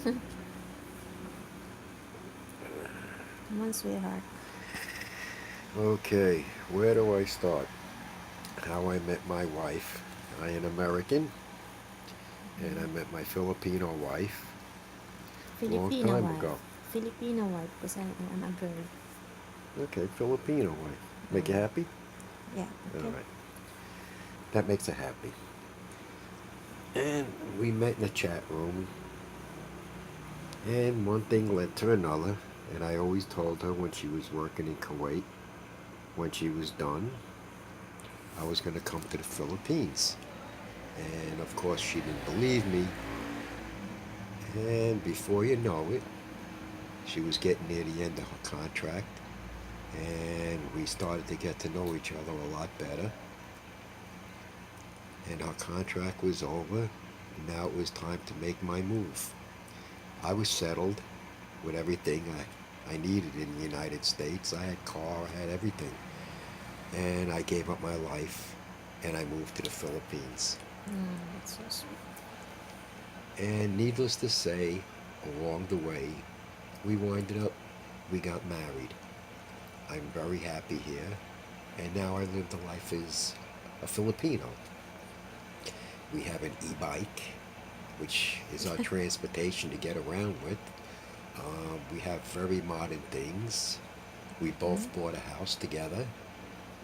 Come on, sweetheart. Okay, where do I start? How I met my wife. I am American, and I met my Filipino wife long Filipino time wife. ago. Filipino wife, because I'm a girl. Okay, Filipino wife. Make you Oh, happy? yeah, All okay. right, that makes her happy. And we met in a chat room, and one thing led to another. And I always told her when she was working in Kuwait, when she was done, I was going to come to the Philippines. And of course, she didn't believe me. And before you know it, she was getting near the end of her contract, and we started to get to know each other a lot better. And her contract was over. Now it was time to make my move. I was settled with everything I needed in the United States. I had car, I had everything. And I gave up my life and I moved to the Philippines. That's so sweet. And needless to say, along the way, we winded up, we got married. I'm very happy here, and now I live the life as a Filipino. We have an e-bike, which is our transportation to get around with. We have very modern things. We Mm-hmm. both bought a house together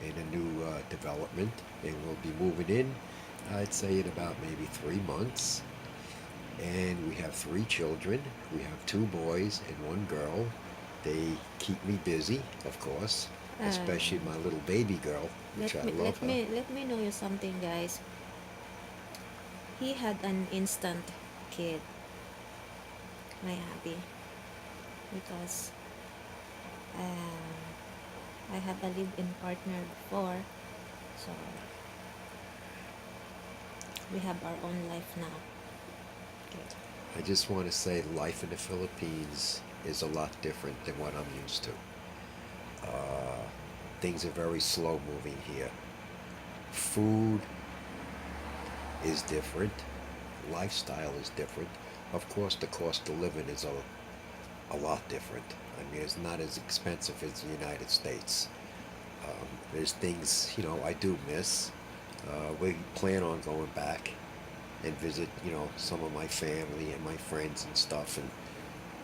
in a new development, and we'll be moving in, I'd say, in about maybe 3 months. And we have three children. We have two boys and one girl. They keep me busy, of course, especially Um, my little baby girl, let which I me love let her. me let me know you something, guys. He had an instant kid. My happy because I had a live-in partner before, so we have our own life now. Okay. I just want to say life in the Philippines is a lot different than what I'm used to. Uh, Things are very slow moving here. Food is different. Lifestyle is different. Of course, the cost of living is a lot different. I mean, it's not as expensive as the United States. There's things, I do miss. We plan on going back and visit, some of my family and my friends and stuff, and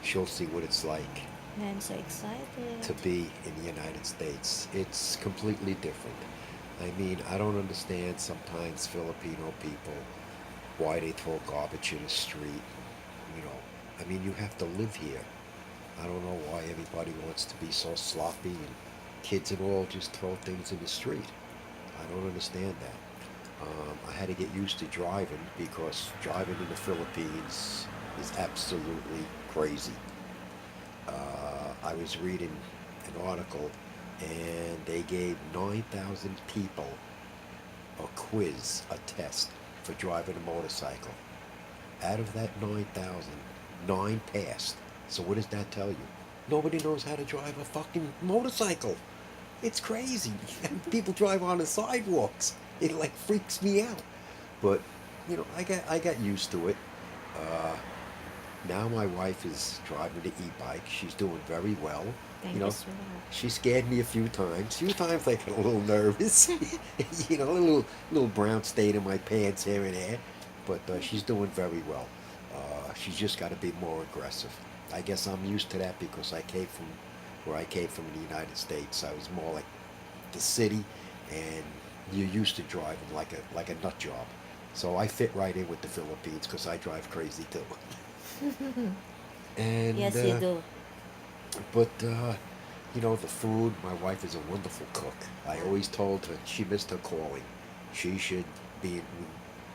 she'll see what it's like I'm so excited. to be in the United States. It's completely different. I mean, I don't understand sometimes Filipino people why they throw garbage in the street. You know, I mean, you have to live here. I don't know why everybody wants to be so sloppy and kids and all just throw things in the street. I don't understand that. I had to get used to driving because driving in the Philippines is absolutely crazy. I was reading an article and they gave 9,000 people a quiz, a test for driving a motorcycle. Out of that 9,000, nine passed. So what does that tell you? Nobody knows how to drive a fucking motorcycle. It's crazy. People drive on the sidewalks. It like freaks me out. But I got used to it. Uh, Now my wife is driving the e-bike. She's doing very well. You Thank you, know, sweetheart. she scared me a few times. A few times I got a little nervous. A little brown stain in my pants here and there. But she's doing very well. She's just got to be more aggressive. I guess I'm used to that because I came from where I came from in the United States. I was more like the city, and you're used to driving like a nut job. So I fit right in with the Philippines because I drive crazy too. And Yes, you do. but the food. My wife is a wonderful cook. I Ah, always told her she missed her calling. She should be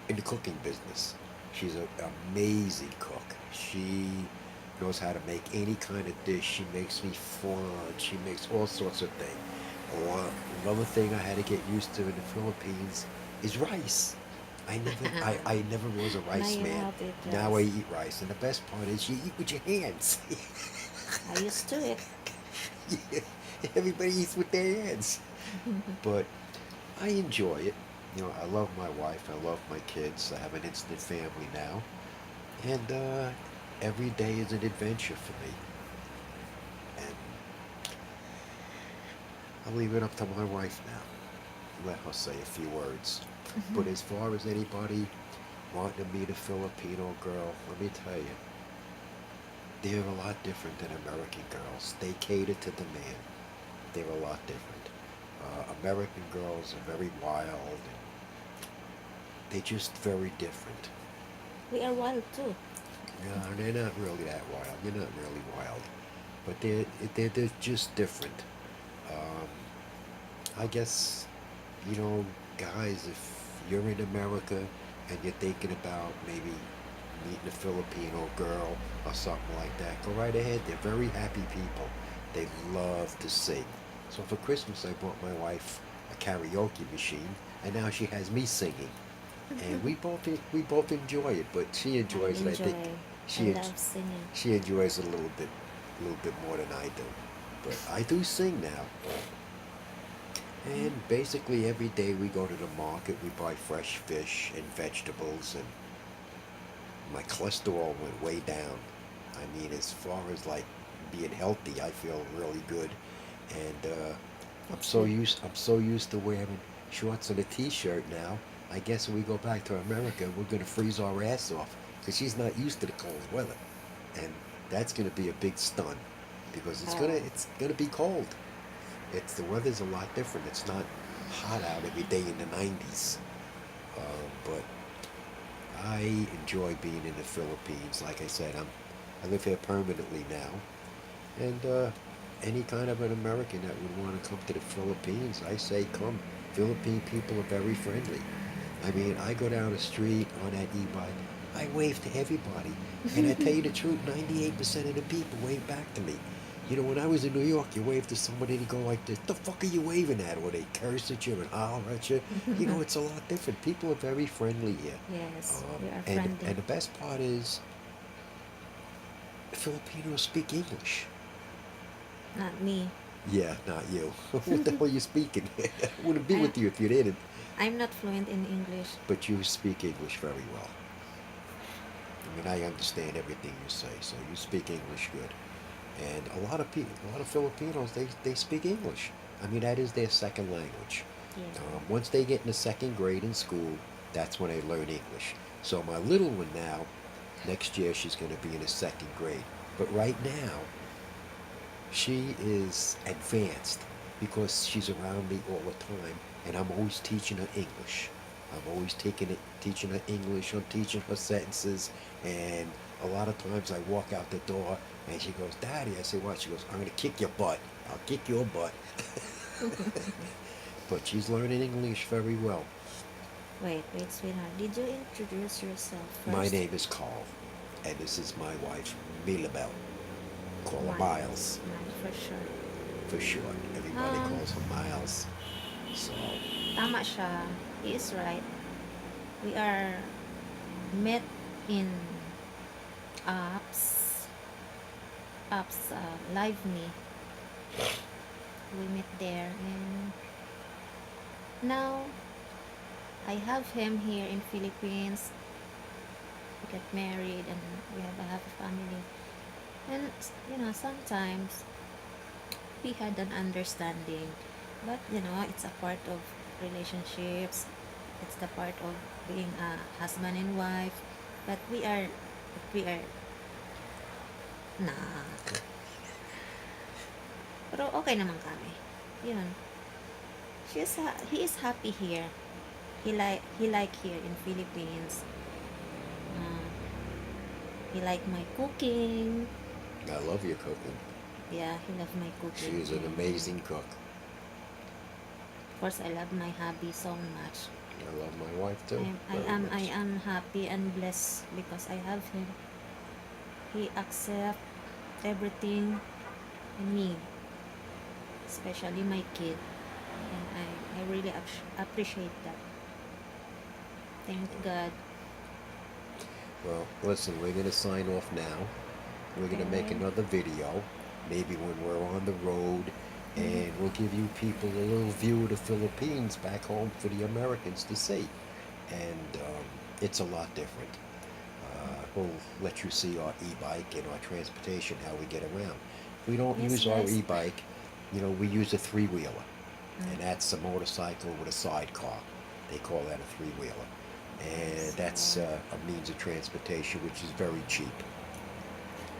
in the cooking business. She's an amazing cook. She knows how to make any kind of dish. She makes me flan. She makes all sorts of things. Another thing I had to get used to in the Philippines is rice. I never was a now rice you know man. how to eat Now I rice. eat rice, and the best part is you eat with your hands. I used to it. Everybody eats with their hands. But I enjoy it. I love my wife. I love my kids. I have an instant family now. And every day is an adventure for me. And I'll leave it up to my wife now. Let her say a few words. But as far as anybody wanting to meet a Filipino girl, let me tell you, they're a lot different than American girls. They cater to the man. They're a lot different. American girls are very wild. And they're just very different. We are wild too. No, they're not really that wild. You're not really wild, but they're just different. Um, I guess you know, guys, if you're in America and you're thinking about maybe meeting a Filipino girl or something like that, go right ahead. They're very happy people. They love to sing. So for Christmas, I bought my wife a karaoke machine, and now she has me singing, and we both enjoy it. But she I enjoys it. I think enjoy. I she love singing. she enjoys it a little bit more than I do. But I do sing now. And basically every day we go to the market, we buy fresh fish and vegetables, and my cholesterol went way down. I mean, as far as like being healthy, I feel really good. And That's good. I'm so used to wearing shorts and a t-shirt now. I guess when we go back to America, we're gonna freeze our ass off because she's not used to the cold weather, and that's gonna be a big stun because Oh, it's gonna be cold. It's the weather's a lot different. It's not hot out every day in the 90s. But I enjoy being in the Philippines. Like I said, I live here permanently now, and any kind of an American that would want to come to the Philippines, I say come. Philippine people are very friendly. I mean, I go down the street on that e-bike, I wave to everybody, and I tell you the truth, 98% of the people wave back to me. You know, when I was in New York, you wave to somebody and you go like this, the fuck are you waving at? Or they curse at you and holler at you. You know, it's a lot different. People are very friendly here. yes, we are And friendly. and the best part is Filipinos speak English. Not me. Yeah, not you. What the hell are you speaking? I wouldn't be I with you if you didn't. I'm not fluent in English. But you speak English very well. I mean, I understand everything you say, so you speak English good. And a lot of people, a lot of Filipinos, they speak English. I mean, that is their second language. Yeah. Once they get in the second grade in school, that's when they learn English. So my little one now, next year she's going to be in the second grade. But right now, she is advanced because she's around me all the time, and I'm always teaching her English. I'm always teaching her English. I'm teaching her sentences, and a lot of times I walk out the door, and she goes, "Daddy," I say, "What?" She goes, "I'm gonna kick your butt. I'll kick your butt." But she's learning English very well. Wait, sweetheart. Did you introduce yourself My first? name is Carl, and this is my wife, Milabel. Call her Miles. Miles Miles for sure. for short. Everybody Um, calls her Miles. So. tama siya. He is right. We are met in apps. Apps, Live Me. We met there, and now I have him here in Philippines. We got married and we have a happy family. And sometimes we had an understanding, but it's a part of relationships. It's the part of being a husband and wife. But we are nah. Pero okay naman kami. Yun. He is happy here. He like here in Philippines. Uh, he like my cooking. I love your cooking. Yeah, he love my cooking, She's an and amazing cook. of course I love my hobby so much. I love my wife too, I very am I much. am happy and blessed because I have him. He accept everything in me, especially my kid, and I really appreciate that. Thank God. Well, listen, we're gonna sign off now. We're gonna make Okay. another video, maybe when we're on the road, Mhm. and we'll give you people a little view of the Philippines back home for the Americans to see. And it's a lot different. we'll let you see our e-bike and our transportation, how we get around. We don't Yes, use our guys. e-bike, we use a three-wheeler, and Mm. that's a motorcycle with a sidecar. They call that a three-wheeler, and So, that's a means of transportation which is very cheap.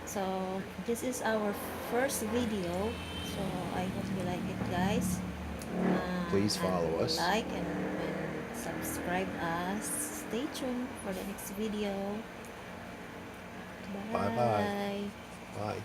so this is our first video. So I hope you like it, guys. Please follow And us. like and subscribe us. Stay tuned for the next video. Bye bye. Bye. Bye.